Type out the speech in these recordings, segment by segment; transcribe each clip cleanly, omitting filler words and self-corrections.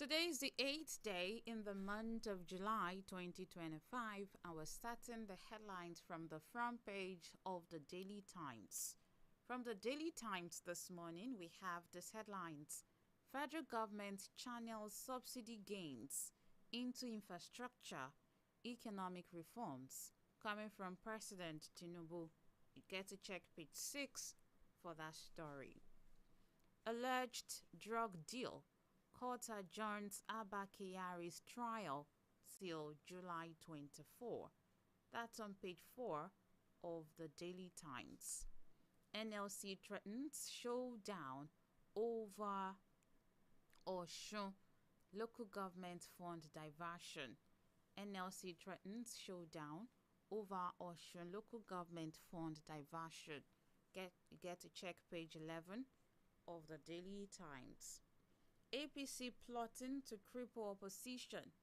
Today is the 8th day in the month of July 2025, and we're starting the headlines from the front page of the Daily Times. From the Daily Times this morning, we have these headlines. Federal government channels subsidy gains into infrastructure, economic reforms, coming from President Tinubu. You get to check page 6 for that story. Alleged drug deal. Court adjourns Abba Kyari's trial till July 24. That's on page 4 of the Daily Times. NLC threatens showdown over Osun local government fund diversion. NLC threatens showdown over Osun local government fund diversion. Get to check page 11 of the Daily Times. APC plotting to cripple opposition,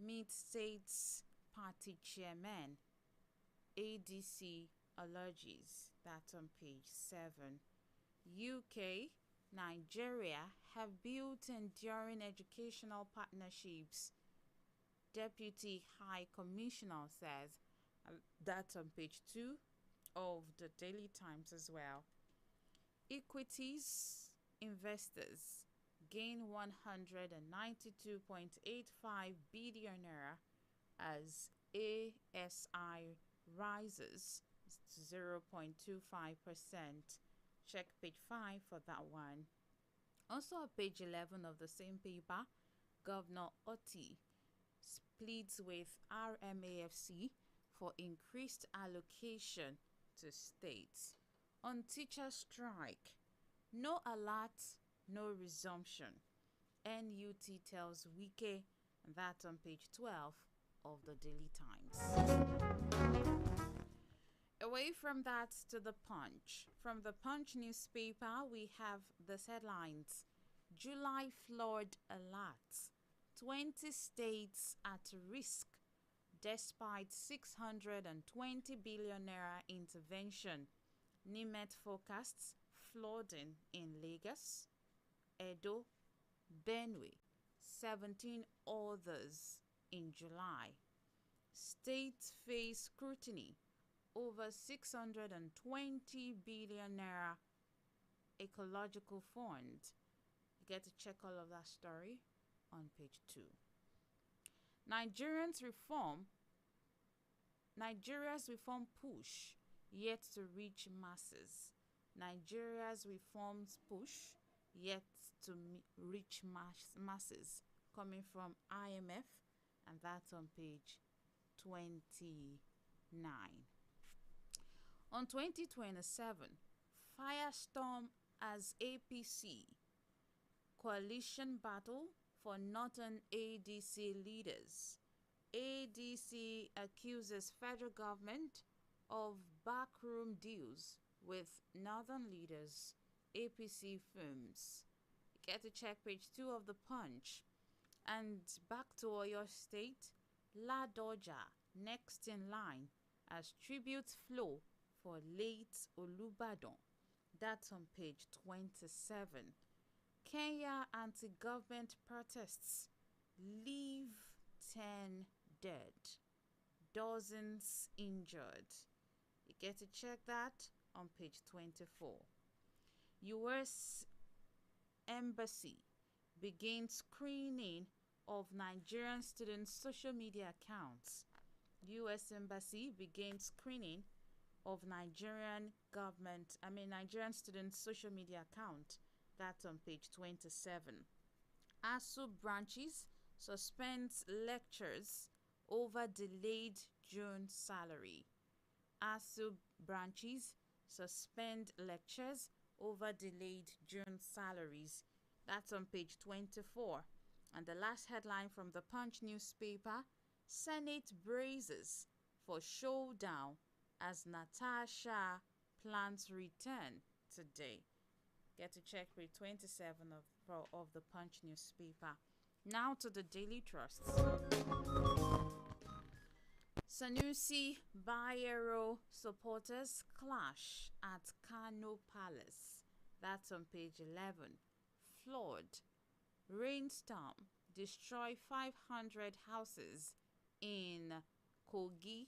meet states party chairman. ADC allergies. That's on page 7. UK, Nigeria have built enduring educational partnerships. Deputy High Commissioner says. That's on page 2 of the Daily Times as well. Equities investors gain 192.85 billion naira as ASI rises to 0.25%. Check page 5 for that one. Also on page 11 of the same paper, Governor Oti pleads with RMAFC for increased allocation to states. On teacher strike, no alert, no resumption. NUT tells Wike, and that's on page 12 of the Daily Times. Away from that to the Punch. From the Punch newspaper, we have these headlines. July flood alerts. 20 states at risk despite 620 billion naira intervention. NIMET forecasts flooding in Lagos, Edo, Benue, 17 others in July. States face scrutiny over 620 billion naira ecological fund. You get to check all of that story on page 2. Nigeria's reform push yet to reach masses. Nigeria's reforms push yet to reach masses, coming from IMF, and that's on page 29. On 2027, firestorm as APC, coalition battle for northern ADC leaders. ADC accuses federal government of backroom deals with northern leaders, APC firms. Get to check page 2 of the Punch. And back to Oyo State, Ladoja next in line as tributes flow for late Olubadan. That's on page 27. Kenya anti-government protests leave 10 dead, dozens injured. You get to check that on page 24. U.S. Embassy begins screening of Nigerian students' social media accounts. U.S. Embassy begins screening of Nigerian students' social media account. That's on page 27. ASU branches suspends lectures over delayed June salary. ASU branches suspend lectures over delayed June salaries. That's on page 24. And the last headline from the Punch newspaper, Senate braces for showdown as Natasha plans return today. Get to check page 27 of the Punch newspaper. Now to the Daily Trust. Sanusi Bayero supporters clash at Kano Palace. That's on page 11. Flood, rainstorm destroy 500 houses in Kogi,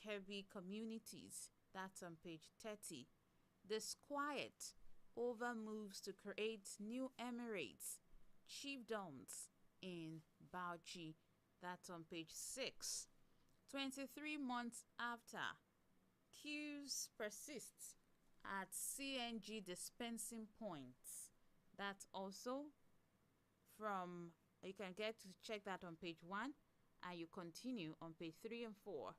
Kebbi communities. That's on page 30. Disquiet over moves to create new emirates, chiefdoms in Bauchi. That's on page 6. 23 months after, queues persist at CNG dispensing points. That's also from, you can get to check that on page 1, and you continue on page 3 and 4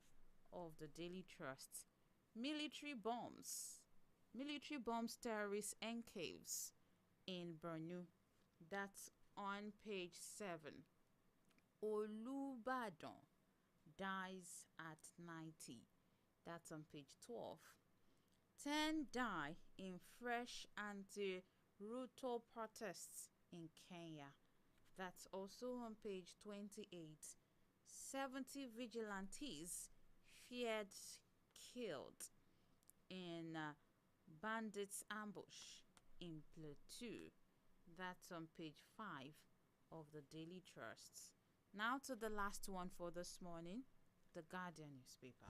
of the Daily Trust. Military bombs terrorist enclaves in Borno. That's on page 7. Olubadan dies at 90. That's on page 12. 10 die in fresh anti-Ruto protests in Kenya. That's also on page 28. 70 vigilantes feared killed in bandits ambush in Plateau. That's on page 5 of the Daily Trust. Now to the last one for this morning, the Guardian newspaper.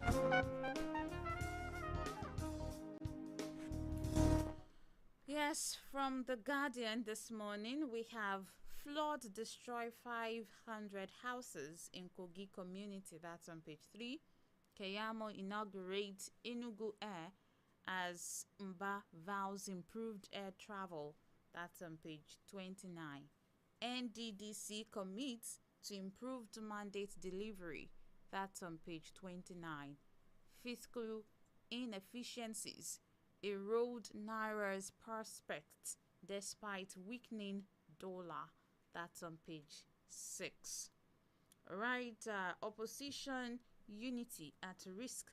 Yes, from the Guardian this morning, we have flood destroy 500 houses in Kogi community. That's on page 3. Keyamo inaugurates Enugu Air as Mba vows improved air travel. That's on page 29. NDDC commits to improved mandate delivery. That's on page 29. Fiscal inefficiencies erode Naira's prospects despite weakening dollar. That's on page 6. Right, opposition unity at risk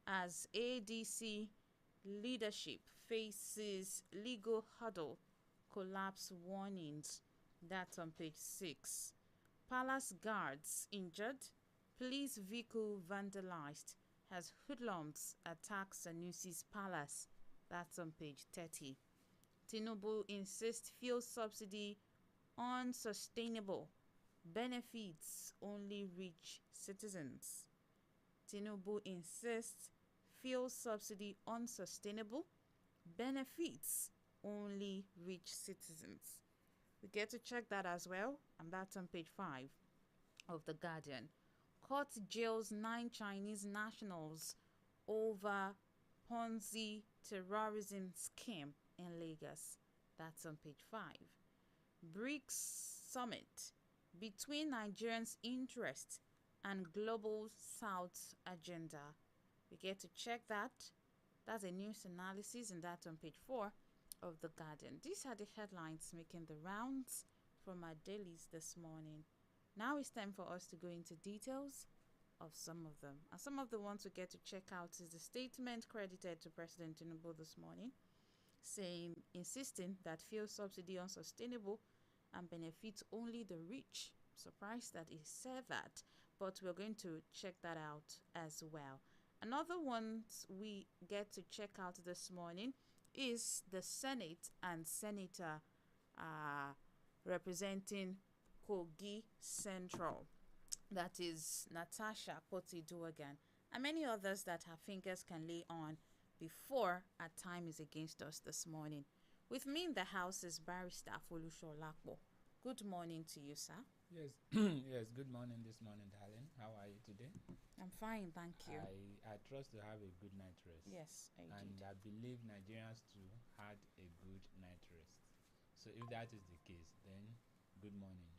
as ADC leadership faces legal hurdle, collapse warnings. That's on page 6. Palace guards injured, police vehicle vandalized as hoodlums attack Sanusi's palace. That's on page 30. Tinubu insists fuel subsidy unsustainable, benefits only rich citizens. Tinubu insists fuel subsidy unsustainable, benefits only rich citizens. We get to check that as well, and that's on page 5 of The Guardian. Court jails 9 Chinese nationals over Ponzi terrorism scheme in Lagos. That's on page 5. BRICS summit between Nigerians' interest and global South agenda. We get to check that. That's a news analysis, and that's on page 4 of The Guardian. These are the headlines making the rounds from our dailies this morning. Now it's time for us to go into details of some of them. And some of the ones we get to check out is the statement credited to President Tinubu this morning, insisting that fuel subsidy unsustainable and benefits only the rich. Surprised that he said that, but we're going to check that out as well. Another one we get to check out this morning is the Senate and Senator representing Kogi Central. That is Natasha Koti-Duergan, and many others that her fingers can lay on before our time is against us this morning. With me in the house is Barrister Folusho Lakbo. Good morning to you, sir. Yes, yes. Good morning this morning, darling. How are you today? I'm fine, thank you. I trust to have a good night rest. Yes, I and did. I believe Nigerians too had a good night rest. So if that is the case, then good morning.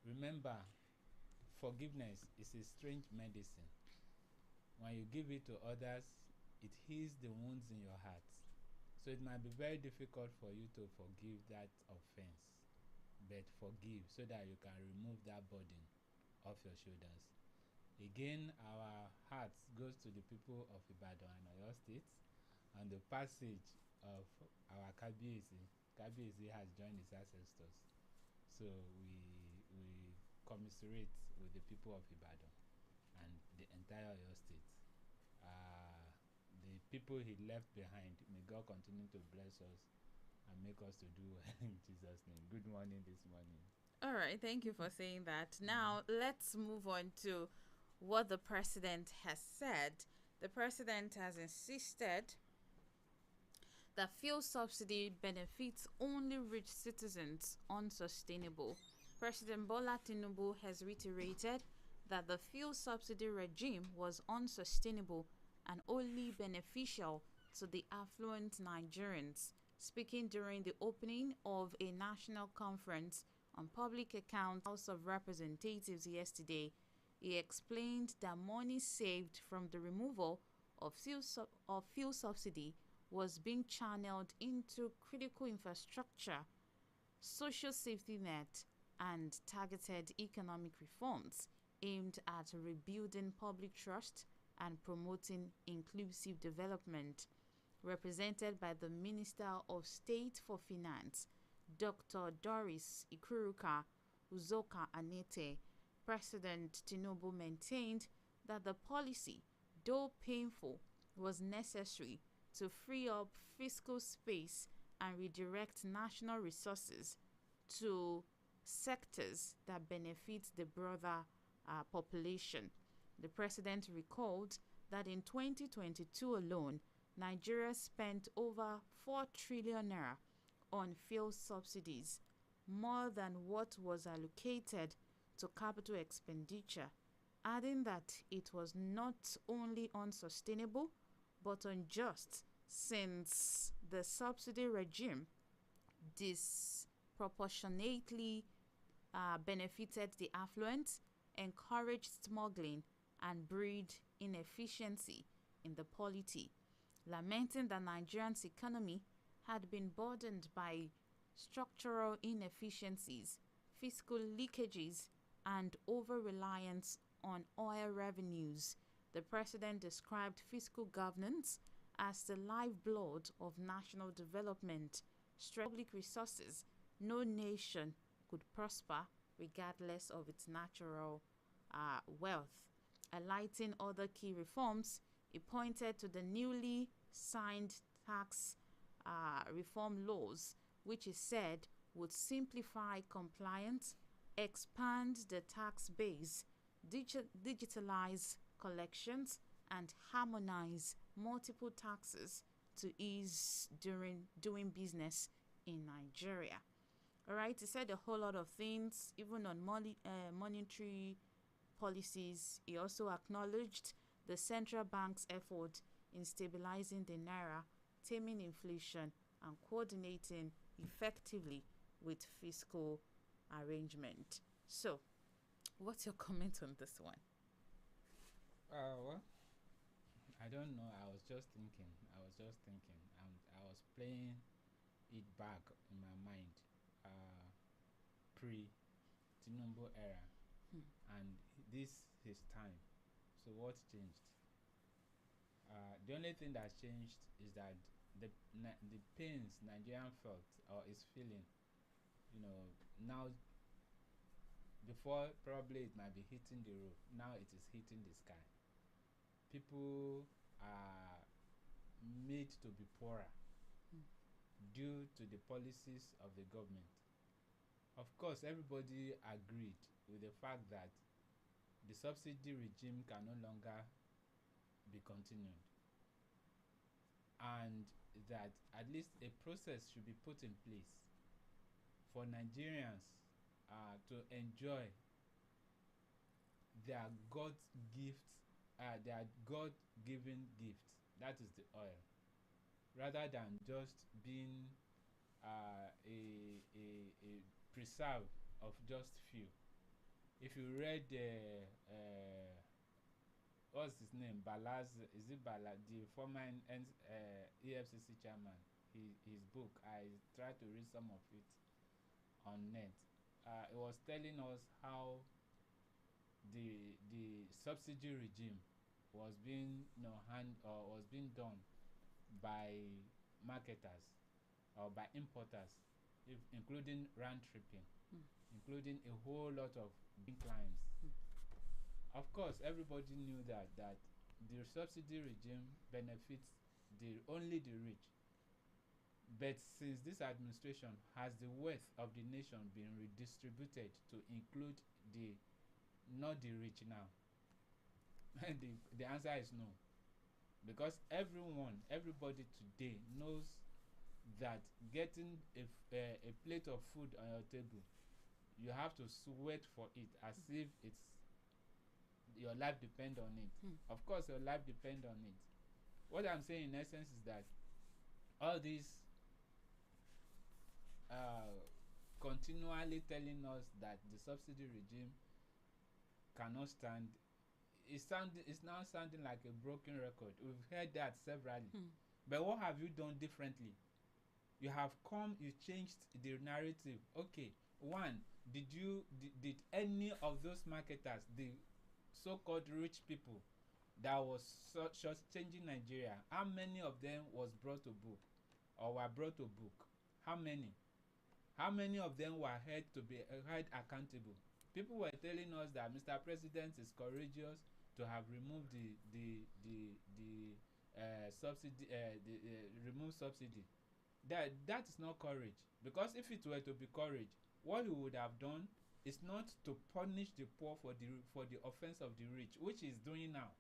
Remember, forgiveness is a strange medicine. When you give it to others, it heals the wounds in your heart. So it might be very difficult for you to forgive that offense, but forgive so that you can remove that burden off your shoulders. Again, our hearts goes to the people of Ibadan and Oyo State on the passage of our Kabiyesi. Kabiyesi has joined his ancestors. So we commiserate with the people of Ibadan and the entire Oyo State. The people he left behind, may God continue to bless us and make us to do well in Jesus' name. Good morning this morning. All right, thank you for saying that. Now, let's move on to what the president has said. The president has insisted that fuel subsidy benefits only rich citizens unsustainable. President Bola Tinubu has reiterated that the fuel subsidy regime was unsustainable and only beneficial to the affluent Nigerians. Speaking during the opening of a national conference on public accounts House of Representatives yesterday, he explained that money saved from the removal of fuel subsidy was being channeled into critical infrastructure, social safety net, and targeted economic reforms aimed at rebuilding public trust and promoting inclusive development. Represented by the Minister of State for Finance, Dr. Doris Ikuruka Uzoka Anete, President Tinubu maintained that the policy, though painful, was necessary to free up fiscal space and redirect national resources to sectors that benefit the broader population. The president recalled that in 2022 alone, Nigeria spent over 4 trillion naira on fuel subsidies, more than what was allocated to capital expenditure, adding that it was not only unsustainable but unjust since the subsidy regime disproportionately benefited the affluent, encouraged smuggling, and breed inefficiency in the polity, lamenting that Nigeria's economy had been burdened by structural inefficiencies, fiscal leakages, and over-reliance on oil revenues. The president described fiscal governance as the lifeblood of national development. Stretching public resources, no nation could prosper regardless of its natural wealth. Highlighting other key reforms, he pointed to the newly signed tax reform laws, which he said would simplify compliance, expand the tax base, digitalize collections, and harmonize multiple taxes to ease during doing business in Nigeria. All right, he said a whole lot of things, even on monetary policies. He also acknowledged the central bank's effort in stabilizing the naira, taming inflation, and coordinating effectively with fiscal arrangement. So, what's your comment on this one? Well, I don't know. I was just thinking. And I was playing it back in my mind. Pre Tinubu era, and this his time. So what changed? The only thing that changed is that the pains Nigerian felt or is feeling, now, before probably it might be hitting the roof. Now it is hitting the sky. People are made to be poorer due to the policies of the government. Of course, everybody agreed with the fact that the subsidy regime can no longer be continued, and that at least a process should be put in place for Nigerians to enjoy their their God-given gift, that is the oil, rather than just being a preserve of just few. If you read what's his name, Balaz, is it Bala, the former EFCC chairman, his book, I tried to read some of it on net. It was telling us how the subsidy regime was being was being done by marketers or by importers, including round tripping, including a whole lot of big clients. Of course, everybody knew that the subsidy regime benefits only the rich. But since this administration, has the wealth of the nation been redistributed to include the not the rich now? The answer is no. Because everybody today knows that getting a plate of food on your table, you have to sweat for it as if it's your life depend on it. Of course your life depend on it. What I'm saying in essence is that all these continually telling us that the subsidy regime cannot stand, it's now sounding like a broken record. We've heard that severally. But what have you done differently? You have come, you changed the narrative. Okay, one, did any of those marketers, the so-called rich people that was changing Nigeria, how many of them was brought to book or were brought to book? How many? How many of them were held to be held accountable? People were telling us that Mr. President is courageous to have removed the subsidy, remove subsidy. That is not courage, because if it were to be courage, what he would have done is not to punish the poor for the offense of the rich, which he's doing now.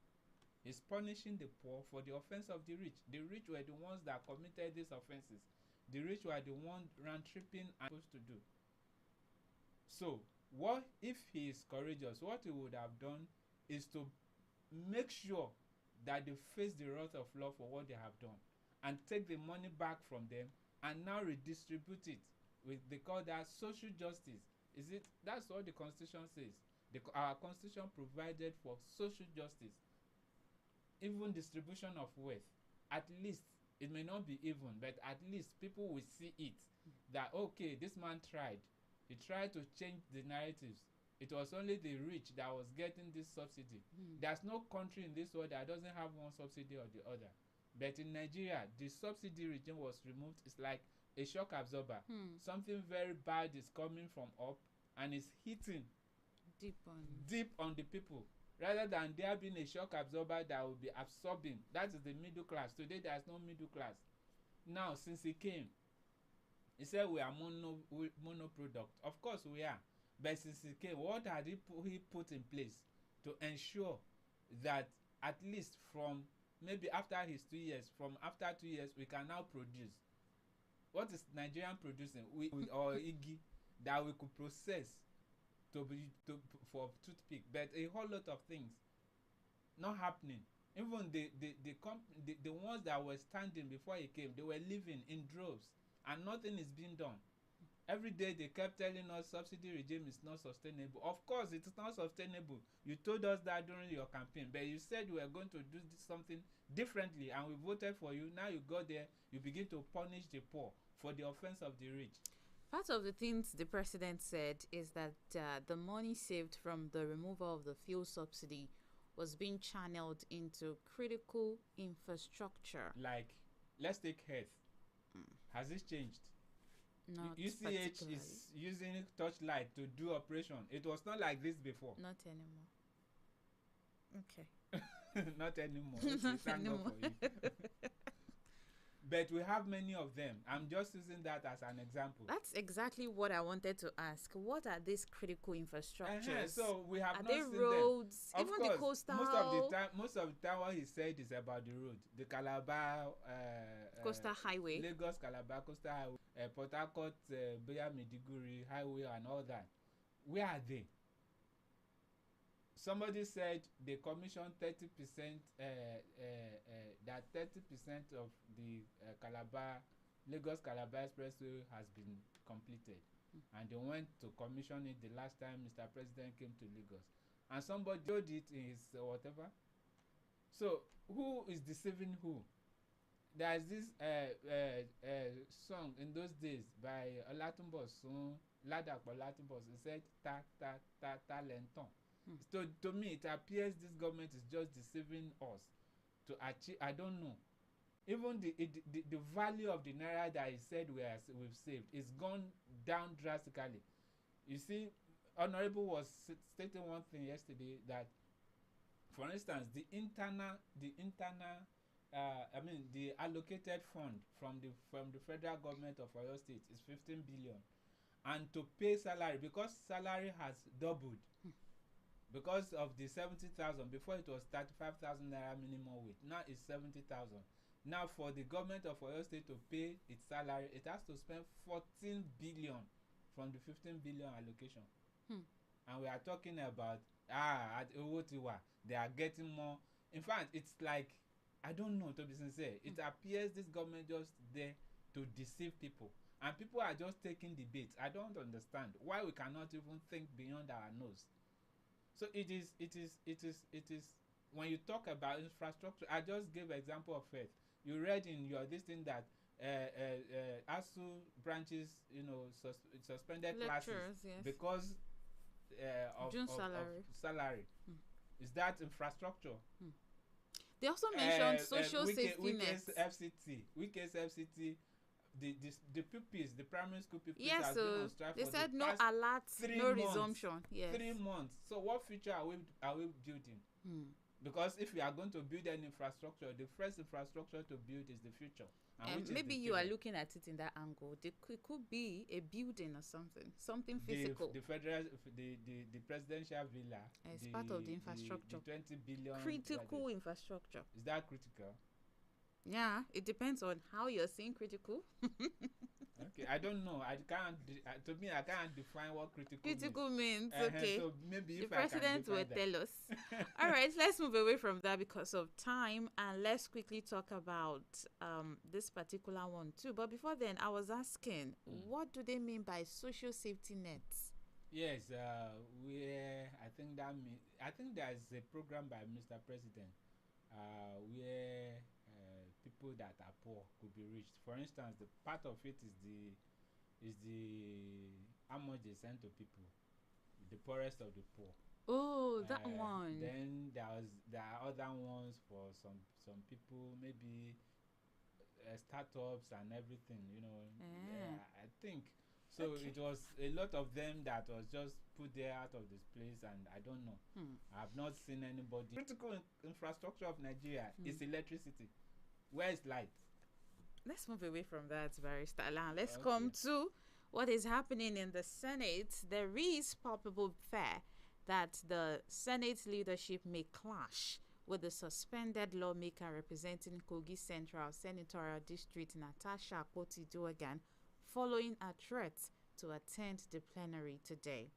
He's punishing the poor for the offense of the rich. The rich were the ones that committed these offenses. The rich were the ones round tripping and supposed to do. So what if he is courageous? What he would have done is to make sure that they face the wrath of law for what they have done, and take the money back from them and now redistribute it with, they call that social justice. Is it? That's what the Constitution says. Our Constitution provided for social justice, even distribution of wealth. At least it may not be even, but at least people will see it, that okay, this man tried. He tried to change the narratives. It was only the rich that was getting this subsidy. There's no country in this world that doesn't have one subsidy or the other. But in Nigeria, the subsidy regime was removed. It's like a shock absorber. Something very bad is coming from up and it's hitting deep on the people, rather than there being a shock absorber that will be absorbing. That is the middle class. Today there's no middle class. Now since he came, he said we are mono product. Of course we are. But since he came, what had he put in place to ensure that at least from maybe after his 2 years, from after 2 years, we can now produce? What is Nigerian producing? Or Iggy that we could process for toothpick, but a whole lot of things not happening. Even the ones that were standing before he came, they were living in droves and nothing is being done. Every day they kept telling us subsidy regime is not sustainable. Of course it is not sustainable. You told us that during your campaign, but you said you were going to do something differently and we voted for you. Now you go there, you begin to punish the poor for the offense of the rich. Part of the things the president said is that the money saved from the removal of the fuel subsidy was being channeled into critical infrastructure. Like, let's take health. Has this changed? Not UCH is using torchlight to do operation. It was not like this before. Not anymore. Okay. Not anymore. Okay, thank God for you. But we have many of them. I'm just using that as an example. That's exactly what I wanted to ask. What are these critical infrastructures? So we have are not they seen roads? Them. Even course, the coastal. Most of the time, what he said is about the road, the Calabar coastal highway, Lagos Calabar coastal highway, Port Harcourt, Beya Maiduguri highway, and all that. Where are they? Somebody said they commissioned 30%, that 30% of the Lagos Calabar Expressway has been completed. And they went to commission it the last time Mr. President came to Lagos. And somebody showed it in his whatever. So who is deceiving who? There is this song in those days by Olatunbo Sun, Ladapo Olatunbo. He said, ta ta ta talenton. So to me, it appears this government is just deceiving us to achieve. I don't know. Even the value of the naira that he said we've saved is gone down drastically. You see, Honorable was stating one thing yesterday, that, for instance, the internal I mean, the allocated fund from the federal government of Oyo State is 15 billion, and to pay salary, because salary has doubled because of the 70,000. Before it was 35,000 naira minimum wage, now it's 70,000. Now for the government of Oyo State to pay its salary, it has to spend 14 billion from the 15 billion allocation. And we are talking about at Owotiwa they are getting more. In fact, it's like, I don't know, to be sincere, it appears this government just there to deceive people, and people are just taking the bait. I don't understand why we cannot even think beyond our nose. So it is when you talk about infrastructure, I just gave example of it. You read in your this thing that ASU branches, suspended classes yes. because of salary. Is that infrastructure? They also mentioned social safety nets. Week's FCT, the pupils, the primary school pupils, yes, so been on strike they for said the no past alert, 3 no months. resumption. Yes. 3 months. So what future are we building? Because if we are going to build an infrastructure, the first infrastructure to build is the future. And maybe you are looking at it in that angle. It could be a building or something physical. The federal, the presidential villa as part of the infrastructure. The 20 billion critical infrastructure. Is that critical? Yeah, it depends on how you're saying critical. Okay, I don't know. I can't. To me, I can't define what critical means. Okay, so maybe the president will tell us. All right, let's move away from that because of time, and let's quickly talk about this particular one too. But before then, I was asking, what do they mean by social safety nets? Yes, I think there's a program by Mr. President where people that are poor could be reached. For instance, the part of it is the how much they send to people, the poorest of the poor. Oh, that one. Then there are other ones for some people, maybe startups and everything. I think so. Okay. It was a lot of them that was just put there out of this place, and I don't know. I have not seen anybody. Critical infrastructure of Nigeria is electricity. Where is light? Let's move away from that, Barrister Alan. Let's come to what is happening in the Senate. There is palpable fear that the Senate leadership may clash with the suspended lawmaker representing Kogi Central Senatorial District, Natasha Akpoti-Aduaghan, following a threat to attend the plenary today.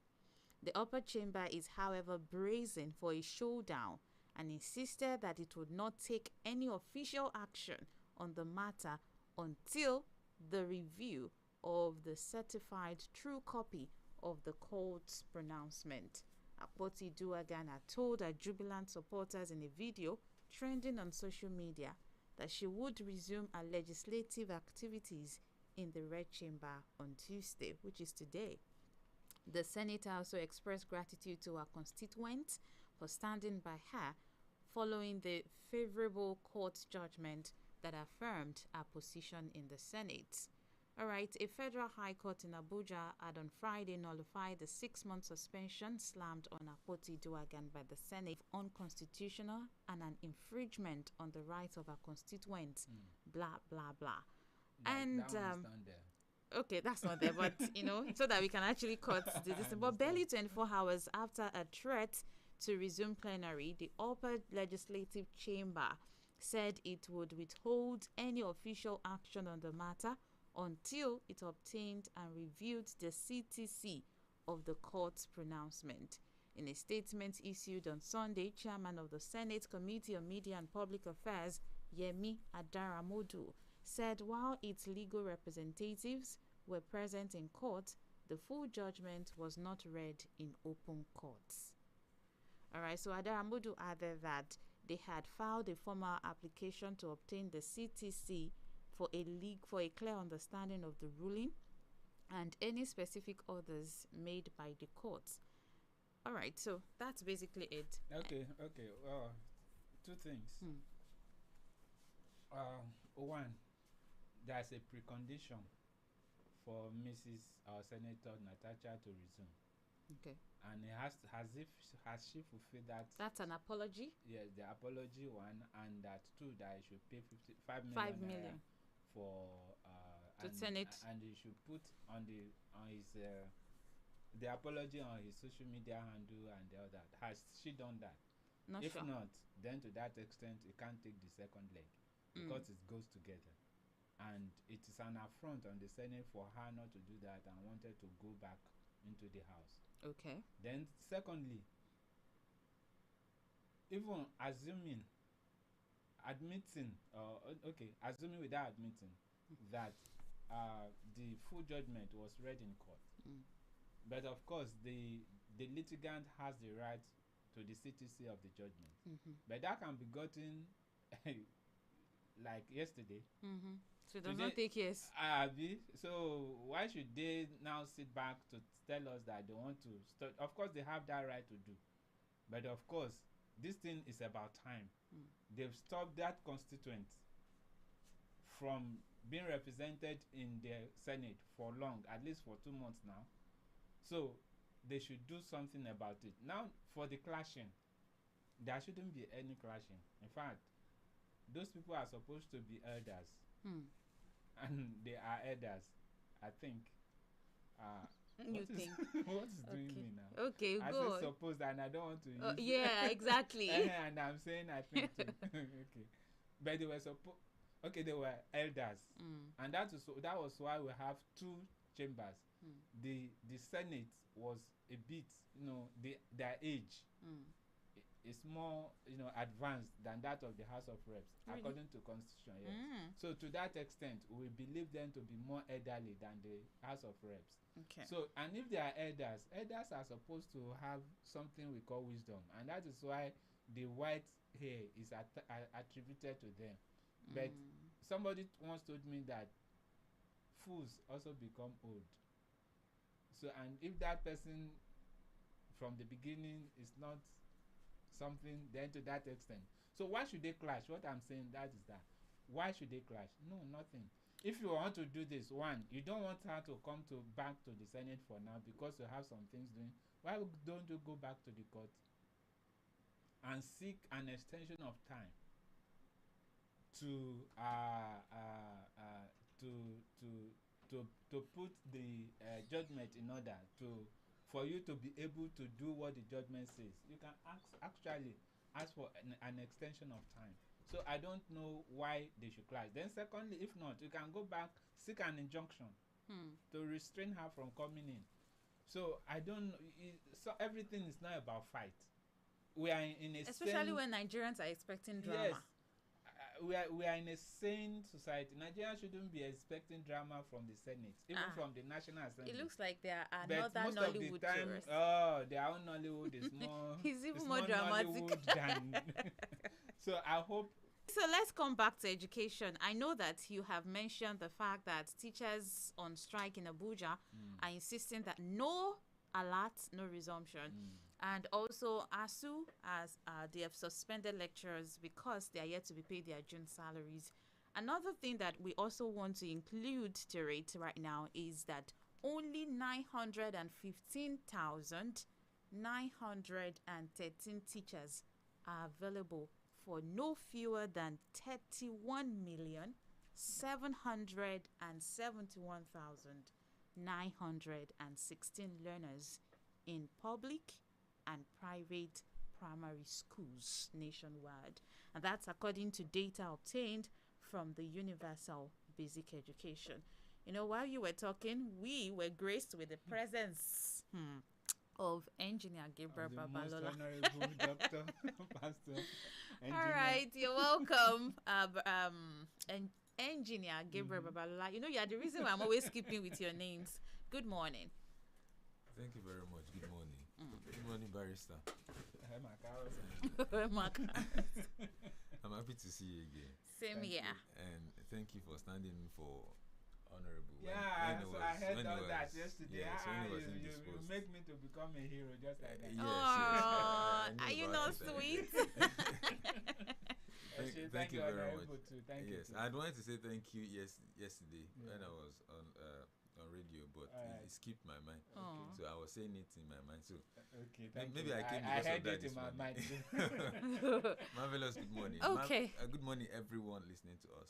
The upper chamber is, however, bracing for a showdown and insisted that it would not take any official action on the matter until the review of the certified true copy of the court's pronouncement. Akpoti-Aduaghan had told her jubilant supporters in a video trending on social media that she would resume her legislative activities in the Red Chamber on Tuesday, which is today. The senator also expressed gratitude to her constituents for standing by her following the favorable court judgment that affirmed her position in the Senate. All right, a federal high court in Abuja had on Friday nullified the 6-month suspension slammed on Akpoti-Aduaghan by the Senate, unconstitutional and an infringement on the rights of her constituents, blah, blah, blah. Okay, that's not there, but so that we can actually cut this. But barely 24 hours after a threat to resume plenary, the upper legislative chamber said it would withhold any official action on the matter until it obtained and reviewed the CTC of the court's pronouncement. In a statement issued on Sunday, Chairman of the Senate Committee on Media and Public Affairs, Yemi Adaramodu, said while its legal representatives were present in court, the full judgment was not read in open courts. All right, so Adaramodu added that they had filed a formal application to obtain the CTC for a clear understanding of the ruling and any specific orders made by the courts. All right, so that's basically it. Okay. Two things. One, there's a precondition for Mrs. Senator Natasha to resume. Okay. and it has she fulfilled that? That's an apology. Yes, the apology one, and that too, that he should pay 5 million, 5 million for to Senate, and he should put on his the apology on his social media handle and all that. Has she done that? Not If sure. not, then to that extent, you can't take the second leg because it goes together. And it is an affront on the Senate for her not to do that and wanted to go back into the House. Okay. Then, secondly, even assuming without admitting that the full judgment was read in court. But of course, the litigant has the right to the CTC of the judgment. But that can be gotten like yesterday. So it does not take years. So why should they now sit back to tell us that they want to start? Of course, they have that right to do. But of course, this thing is about time. They've stopped that constituent from being represented in the Senate for long, at least for 2 months now. So they should do something about it. Now, for the clashing, there shouldn't be any clashing. In fact, those people are supposed to be elders. And they are elders, I think. You think? What is doing me now? Okay, I go. said suppose, and I don't want to use yeah, exactly. and I'm saying I think too. Okay. But they were they were elders. And that was why we have 2 chambers. The Senate was a bit, their age is more, advanced than that of the House of Reps, Really? according to Constitution. Yes. So to that extent, we believe them to be more elderly than the House of Reps. Okay. So, and if they are elders are supposed to have something we call wisdom, and that is why the white hair is attributed to them. But somebody once told me that fools also become old. So, and if that person from the beginning is not something, then to that extent. So why should they clash? What I'm saying, that is that. Why should they clash? No, nothing. If you want to do this, one, you don't want her to come back to the Senate for now because you have some things doing. Why don't you go back to the court and seek an extension of time to put the judgment in order for you to be able to do what the judgment says? You can actually ask for an extension of time. So I don't know why they should clash. Then secondly, if not, you can go back, seek an injunction to restrain her from coming in. So I don't know. So everything is not about fight. We are in a especially when Nigerians are expecting drama. Yes. We are in a sane society. Nigerians shouldn't be expecting drama from the Senate, even from the National Assembly. It looks like they are but another most Nollywood of the time, tourist. their own Nollywood is more. It's even it's more dramatic Nollywood than. So I hope. So let's come back to education. I know that you have mentioned the fact that teachers on strike in Abuja are insisting that no alert, no resumption. And also ASU, as they have suspended lecturers because they are yet to be paid their June salaries. Another thing that we also want to include to rate right now is that only 915,913 teachers are available for no fewer than 31,771,916 learners in public and private primary schools nationwide. And that's according to data obtained from the Universal Basic Education. While you were talking, we were graced with the presence of Engineer Gabriel Babalola. Most honorable Dr. Pastor. All right, you're welcome. Engineer Gabriel Babalola. You are the reason why I'm always keeping with your names. Good morning. Thank you very much. Good morning. Good morning, Barrister. I'm happy to see you again. Same here. And thank you for standing in for Honorable. I heard all that yesterday. Yes, you make me to become a hero just like that. Yes. Are you not sweet? Thank you very much. Thank you. Yes, I wanted to say thank you yesterday when I was on on radio, but it skipped my mind. Oh. So I was saying it in my mind. So Okay, thank maybe you. I came I because heard of that it this in my morning. mind. Marvelous, good morning. Okay. Good morning, everyone listening to us.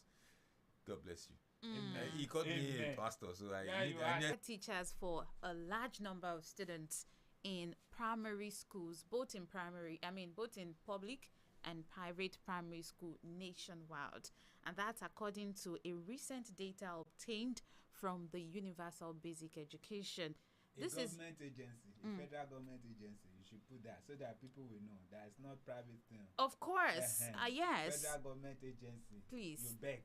God bless you. Amen. He called me Amen. a pastor, so Yeah, you are. Teachers for a large number of students in primary schools, both in public and private primary school nationwide. And that's according to a recent data obtained from the Universal Basic Education. This is government agency, a federal government agency. You should put that so that people will know that it's not private thing. of course, yes. Federal government agency. Please. You beg.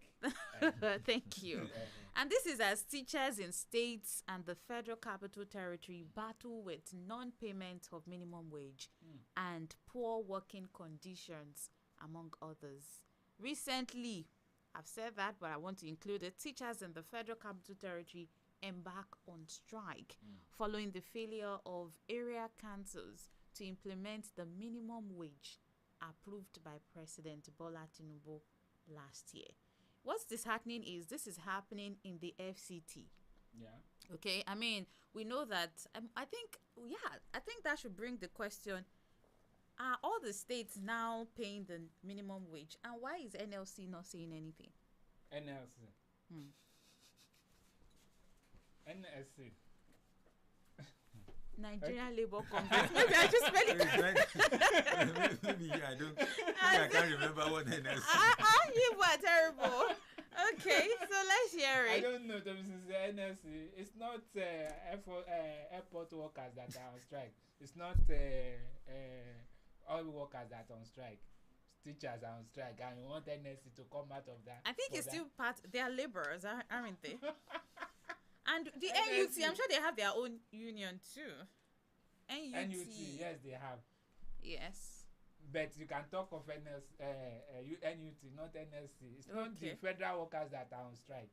Thank you. And this is as teachers in states and the Federal Capital Territory battle with non-payment of minimum wage and poor working conditions, among others. Recently, I've said that, but I want to include it. Teachers in the Federal Capital Territory embark on strike following the failure of area councils to implement the minimum wage approved by President Bola Tinubu last year. What's disheartening is this is happening in the FCT. Yeah. Okay, I mean, we know that. I think that should bring the question: are all the states now paying the minimum wage, and why is NLC not saying anything? NLC. NSC. Nigerian Labour Congress. Maybe I just spell it. Maybe I can't remember what NLC. You were terrible. Okay, so let's hear I it. don't know. Since the NLC, it's not airport workers that are on strike. It's not all workers that are on strike. Teachers are on strike, and you want NLC to come out of that. I think it's still part. They are laborers, aren't they? And the NUT, NUT, I'm sure they have their own union too. NUT, yes, they have. Yes. But you can talk of NUT, not NLC. It's not the federal workers that are on strike.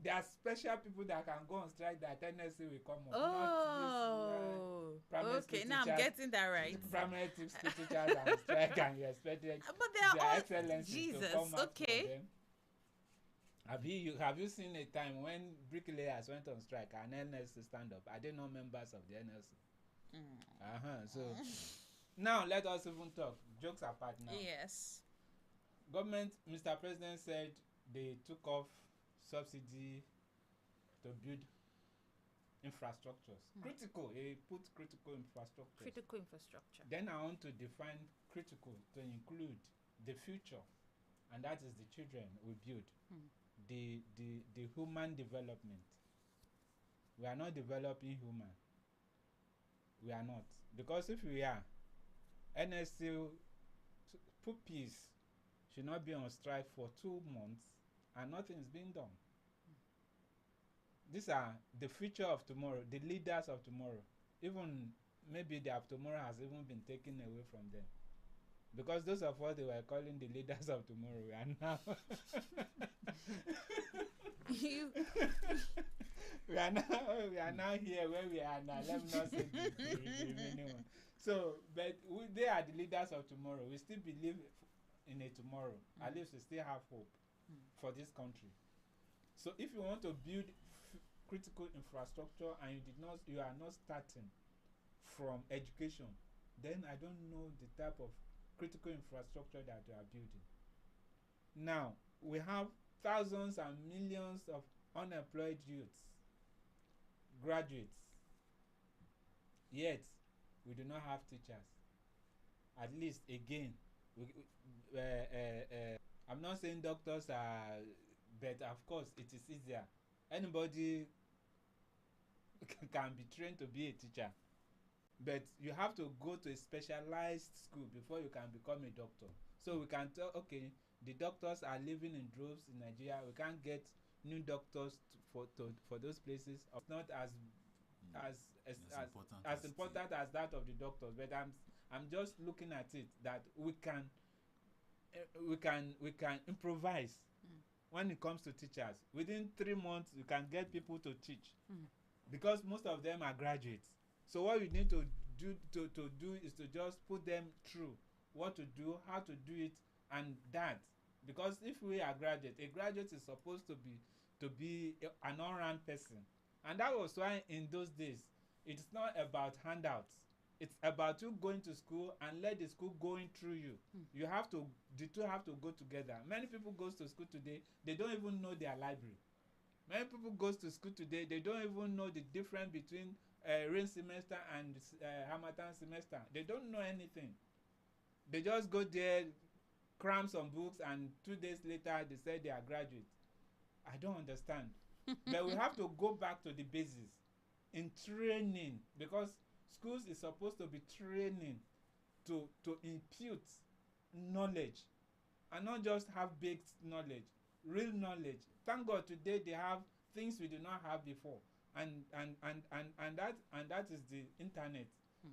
There are special people that can go on strike that NLC will come on. Oh, okay. Now I'm getting that right. Primary school teachers are on strike, and you expect them, but they are all excellency Jesus. to come out Okay. for them. Have you seen a time when bricklayers went on strike and NLC stand up? Are they not members of the NLC? So now let us even talk. Jokes apart now. Yes. Government, Mr. President said they took off subsidy to build infrastructures. Critical. He put critical infrastructure. Critical infrastructure. Then I want to define critical to include the future, and that is the children we build. The human development. We are not developing human. We are not. Because if we are, NSC puppies should not be on strike for 2 months and nothing is being done. These are the future of tomorrow, the leaders of tomorrow. Even maybe their tomorrow has even been taken away from them. Because those of us they were calling the leaders of tomorrow, we are now we are now here where we are now. Let me not say the minimum. So, but they are the leaders of tomorrow. We still believe in a tomorrow. At least we still have hope for this country. So, if you want to build critical infrastructure and you are not starting from education, then I don't know the type of critical infrastructure that you are building. Now, we have thousands and millions of unemployed youths, graduates, yet we do not have teachers. At least, again, I'm not saying doctors are, but of course, it is easier. Anybody can be trained to be a teacher. But you have to go to a specialized school before you can become a doctor. So we can tell, okay, the doctors are living in droves in Nigeria. We can't get new doctors for those places. It's not as important as that of the doctors. But I'm just looking at it that we can improvise when it comes to teachers. Within 3 months, you can get people to teach because most of them are graduates. So what we need to do is to just put them through what to do, how to do it, and that. Because if we are graduate, a graduate is supposed to be an all-round person, And that was why in those days, it's not about handouts. It's about you going to school and let the school going through you. You have to, the two have to go together. Many people goes to school today, they don't even know their library. Many people goes to school today, they don't even know the difference between rain semester and Harmattan semester. They don't know anything. They just go there, cram some books, and 2 days later they say they are graduates. I don't understand. But we have to go back to the basis in training, because schools is supposed to be training to impute knowledge and not just have baked knowledge, real knowledge. Thank God today they have things we did not have before, and that is the internet.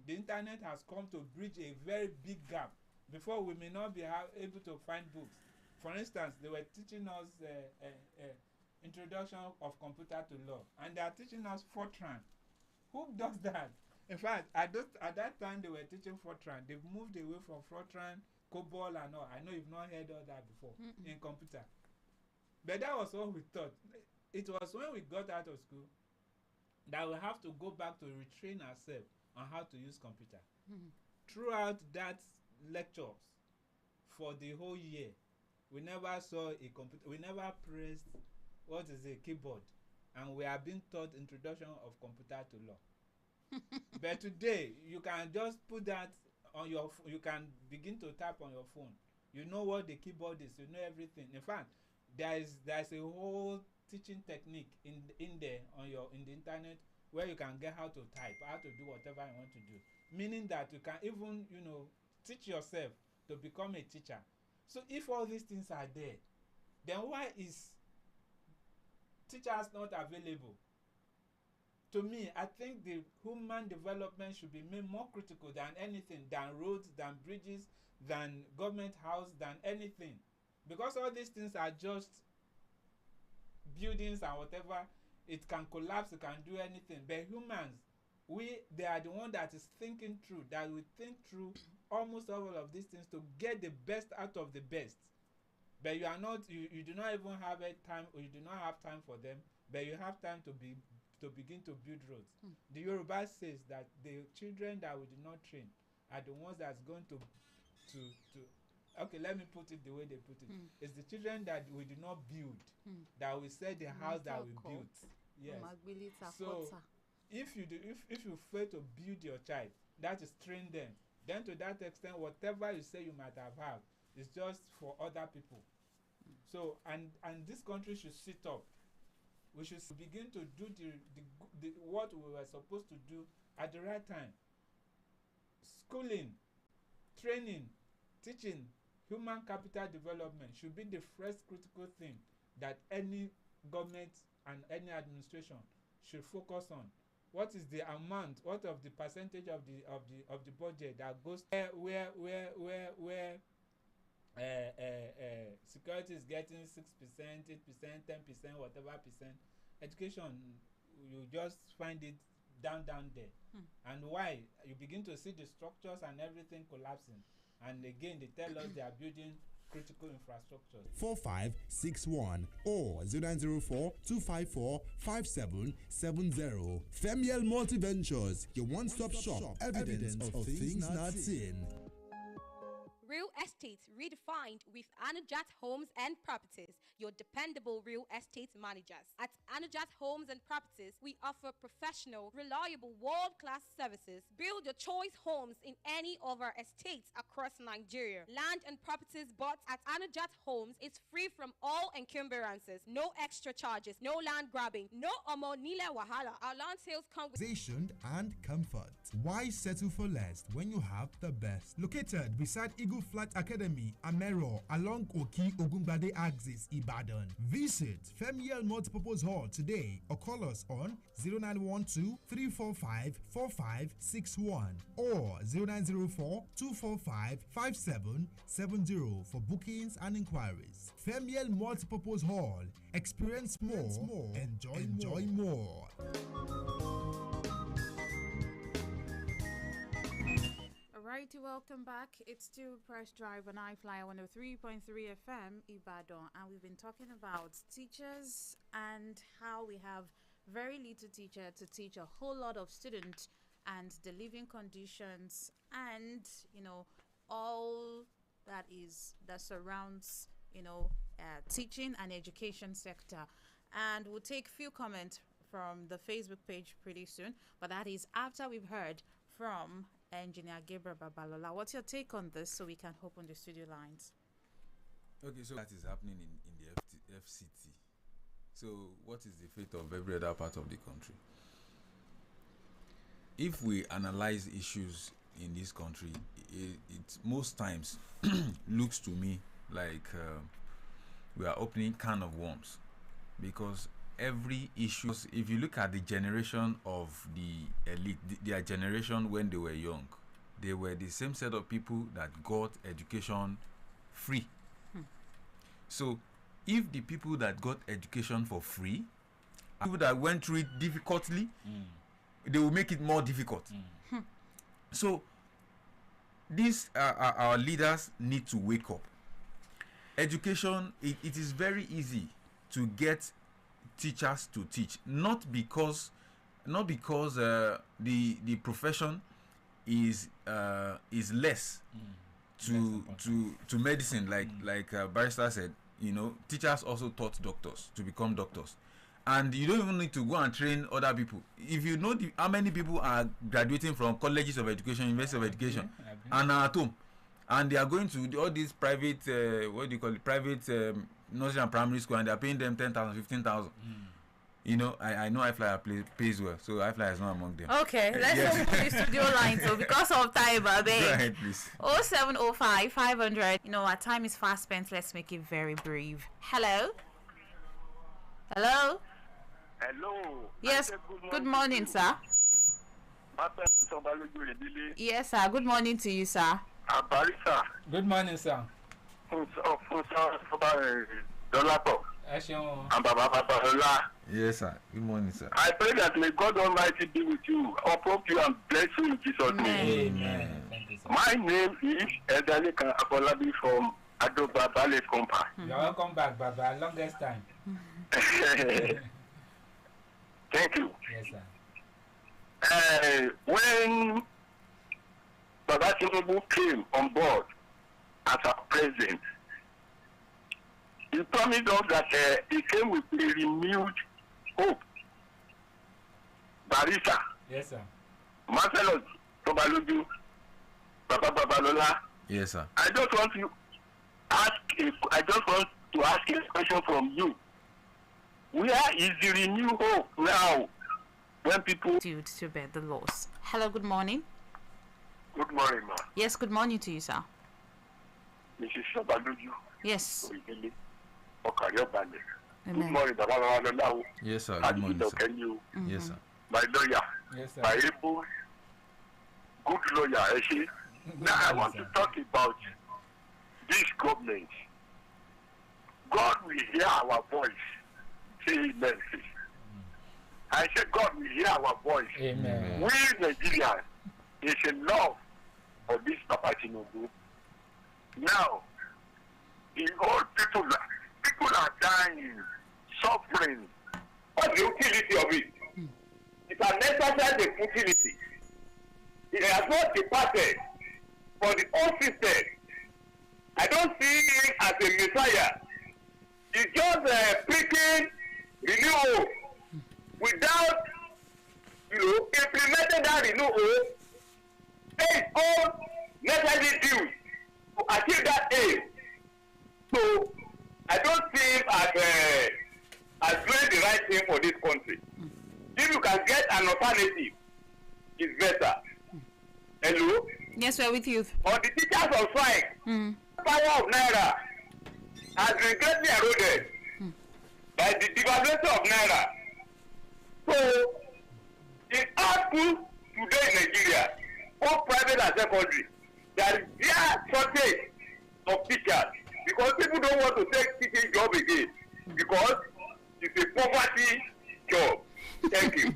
The internet has come to bridge a very big gap. Before, we may not be able to find books. For instance, they were teaching us introduction of computer to law, and they are teaching us Fortran. Who does that? In fact, at that time they were teaching Fortran. They've moved away from Fortran, COBOL and all. I know you've not heard all that before in computer. But that was what we thought. It was when we got out of school that we have to go back to retrain ourselves on how to use computer. Throughout that lectures for the whole year, we never saw a computer. We never pressed what is a keyboard, and we are being taught introduction of computer to law. But today you can just put that on your you can begin to tap on your phone. You know what the keyboard is, you know everything. In fact, there's a whole teaching technique in there on the internet, where you can get how to type, how to do whatever you want to do, meaning that you can even teach yourself to become a teacher. So if all these things are there, then why is teachers not available? To me, I think the human development should be made more critical than anything, than roads, than bridges, than government house, than anything. Because all these things are just buildings and whatever. It can collapse, it can do anything. But humans, they are the one that is thinking through, that will think through almost all of these things to get the best out of the best. But you are not, you do not even have a time, or you do not have time for them, but you have time to begin to build roads. The Yoruba says that the children that we do not train are the ones that's going to okay, let me put it the way they put it. It's the children that we do not build that will say the house that we built. Yes. So if you fail to build your child, that is train them. Then to that extent, whatever you say you might have had is just for other people. So and this country should sit up. We should begin to do the what we were supposed to do at the right time. Schooling, training, teaching, human capital development should be the first critical thing that any government and any administration should focus on. What is the amount? What of the percentage of the budget that goes where security is getting 6%, 8%, 10%, whatever percent. Education, you just find it down there. And why? You begin to see the structures and everything collapsing. And again, they tell us they are building critical infrastructure. 4561 or 0904-254-5770. Femiel Multiventures, your one-stop shop. Evidence of things not seen. Real estate redefined with Anujat Homes and Properties, your dependable real estate managers. At Anujat Homes and Properties, we offer professional, reliable, world-class services. Build your choice homes in any of our estates across Nigeria. Land and properties bought at Anujat Homes is free from all encumbrances. No extra charges, no land grabbing, no omo nile wahala. Our land sales come with and comfort. Why settle for less when you have the best? Located beside Eagle Flight Academy, Amero, along Oki Ogungbade axis, Ibadan. Visit Femiel Multipurpose Hall today or call us on 0912-345-4561 or 0904-245-5770 for bookings and inquiries. Femiel Multipurpose Hall. Experience more. Enjoy more. Alrighty, welcome back. It's still Press Drive on I-FLIER 103.3 FM Ibadan, and we've been talking about teachers and how we have very little teacher to teach a whole lot of students, and the living conditions and all that surrounds teaching and education sector. And we'll take few comments from the Facebook page pretty soon, but that is after we've heard from Engineer Gabriel Babalola. What's your take on this, so we can open the studio lines? Okay, so that is happening in the FCT. So what is the fate of every other part of the country? If we analyze issues in this country, it most times looks to me like we are opening can of worms, because every issue, if you look at the generation of the elite, their generation when they were young, they were the same set of people that got education free. So if the people that got education for free, people that went through it difficultly, they will make it more difficult. So these our leaders need to wake up. Education, it is very easy to get teachers to teach, not because the profession is less to medicine, like Barrister said. Teachers also taught doctors to become doctors, and you don't even need to go and train other people. If you know how many people are graduating from colleges of education, university of education, and are at home, and they are going to all these private private nursery and primary school, and they are paying them 10,000, 15,000. I know I-FLIER pays well, so I-FLIER is not among them. Okay, let's open the studio line. So because of time, Go ahead, please. 0705 500. Our time is fast spent. Let's make it very brief. Hello. Hello. Yes. Good morning, sir. Yes, sir. Good morning to you, sir. Good morning, sir. Yes, sir. Good morning, sir. I pray that may God Almighty be with you, uphold you, and bless you in Jesus' name. Amen. Thank you, sir. My name is Edaleka Abolabi from Adoba Valley Compa. You're welcome back, Baba. Longest time. Thank you. Yes, sir. When Baba Tinubu came on board as our president, he promised us that he came with a renewed hope. Barista, Yes, sir. Marvelous, Sobaloju, Baba Babalola. Yes, sir. I just want to ask a question from you. Where is the renewed hope now when people... To bear the loss. Hello, good morning. Good morning, ma. Yes, good morning to you, sir. Mrs. Sobaloju. Yes. Oyedele, Okayobale. Good Amen. morning, Baba Babalola. Yes, sir. Good morning, sir. Can you, Yes, sir. my lawyer, Yes, sir. my able, good lawyer, Eshi. Now I want to talk about this government. God will hear our voice. Say amen. I said God will hear our voice. Amen. We Nigerians is enough for this Papa Tinubu. Now, the old people are dying, suffering. What's the utility of it? It's unnecessary utility. It has not departed for the old system. I don't see him as a messiah. He's just preaching renewal without, implementing that renewal. There is all necessary dues to achieve that aim. So I don't see him as doing the right thing for this country. If you can get an alternative, it's better. Hello? Yes, we're with you. On the teachers on strike, power of Naira has been greatly eroded by the devaluation of Naira. So, in our schools today in Nigeria, both private and secondary, there is their shortage of teachers because people don't want to take teaching job again because it's a poverty job. Thank you.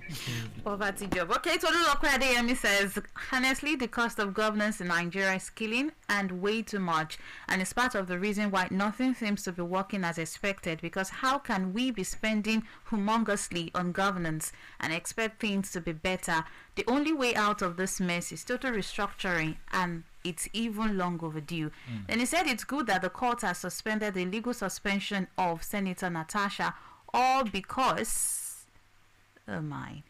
Poverty job. Okay, Tolulokwe Adeyemi says, honestly, the cost of governance in Nigeria is killing and way too much. And it's part of the reason why nothing seems to be working as expected. Because how can we be spending humongously on governance and expect things to be better? The only way out of this mess is total restructuring, and it's even long overdue. Then he said it's good that the court has suspended the illegal suspension of Senator Natasha, all because... oh my.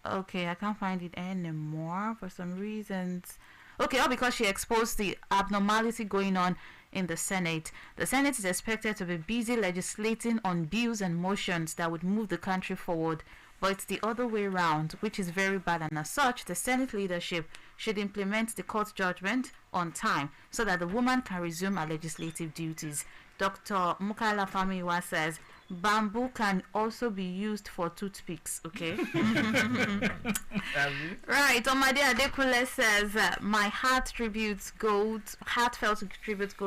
Okay, I can't find it anymore for some reasons. Okay, all because she exposed the abnormality going on in the Senate. The Senate is expected to be busy legislating on bills and motions that would move the country forward. But it's the other way around, which is very bad, and as such, the Senate leadership should implement the court judgment on time so that the woman can resume her legislative duties. Dr. Mukaila Famiwa says, bamboo can also be used for toothpicks, okay? Right, Omade Adekule says, my heartfelt tributes go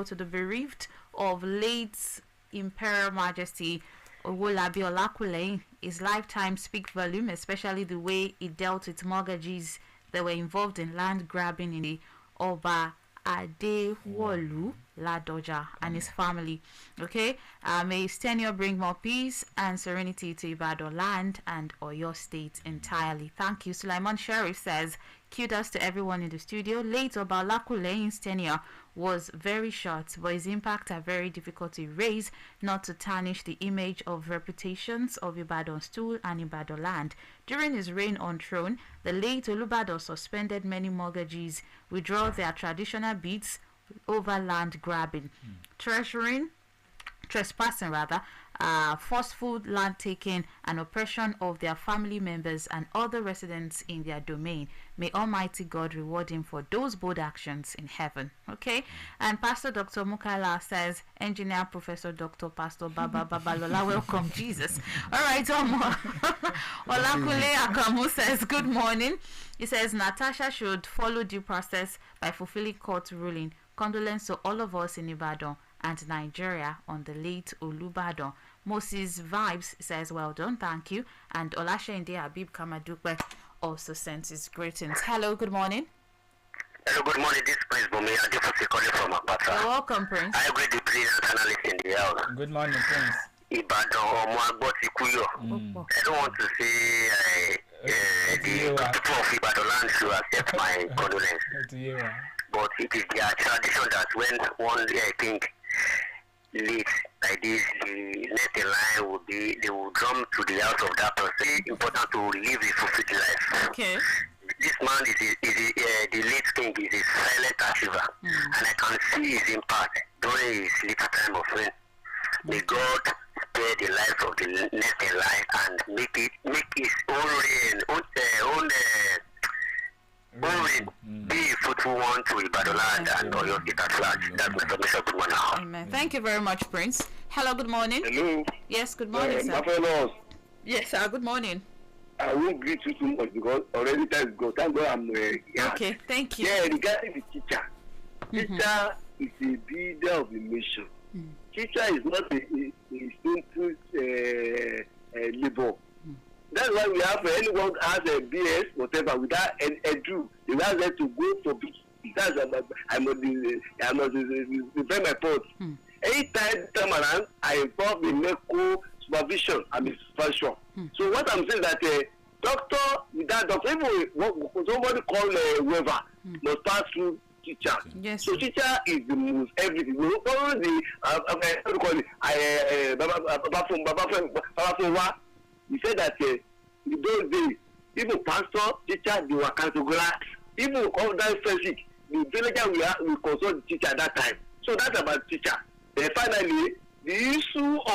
to the bereaved of late Imperial Majesty Owolabi Olakule. His lifetime speaks volume, especially the way he dealt with mortgagees that were involved in land grabbing in the Oba Adewolu Ladoja and his family. Okay, may his tenure bring more peace and serenity to Ibadan land and Oyo State entirely. Thank you. Sulaiman Sharif says, kudos to everyone in the studio. Late Oba Olakule's tenure was very short, but his impact are very difficult to erase, not to tarnish the image of reputations of Ibadan stool and Ibadan land. During his reign on throne, the late Olubadan suspended many mortgagees, withdraw their traditional beats over land grabbing, trespassing, forceful land taking and oppression of their family members and other residents in their domain. May Almighty God reward him for those bold actions in heaven. Okay, and Pastor Dr. Mukaila says, Engineer Professor Dr. Pastor Baba Babalola, welcome Jesus. All right, Olakule Akamu says, good morning. He says Natasha should follow due process by fulfilling court ruling. Condolence to all of us in Ibadan and Nigeria on the late Olubadan. Moses Vibes says, well done, thank you. And Olashende Habib Kamadupe also sends his greetings. Hello, good morning. Hello, good morning. This is Prince Bumi. I just calling from Apata. You're welcome, Prince. I agree the brilliant analyst in the house. Good morning, Prince. Ibadan or Mwagotikuyo. I don't want to say the people of Ibadan land should accept my condolence. But it is their tradition that when one king leads like this, the next in line will be, they will drum to the house of that person. It's important to live a fulfilled life. Okay. This man the late king is a silent achiever, and I can see his impact during his little time of reign. May God spare the life of the next in line and make his own reign, be a fruitful one to Ibadan land and Oyo State at large. That's my submission. Good morning. Amen. Thank you very much, Prince. Hello, good morning. Hello. Yes, good morning, sir. MARVELLOUS. Yes, sir, good morning. I won't greet you too much because already time go. Thank God I'm here. Okay, thank you. Yeah, regarding the teacher. Teacher is a builder of the nation. Teacher is not a simple labor. That's why we have anyone has a BS, whatever, without edu, they have them to go for business. I must defend my point. Anytime around, I involve in medical supervision and supervision. So what I'm saying that doctor, without doctor, even somebody called whoever must pass through teacher. Yes. So teacher is the most everything. We follow the Baba he said that in those days, even pastor, teacher, they were categorized. Even all that physic, the villager we consult the teacher at that time. So that's about teacher. Then finally, the issue of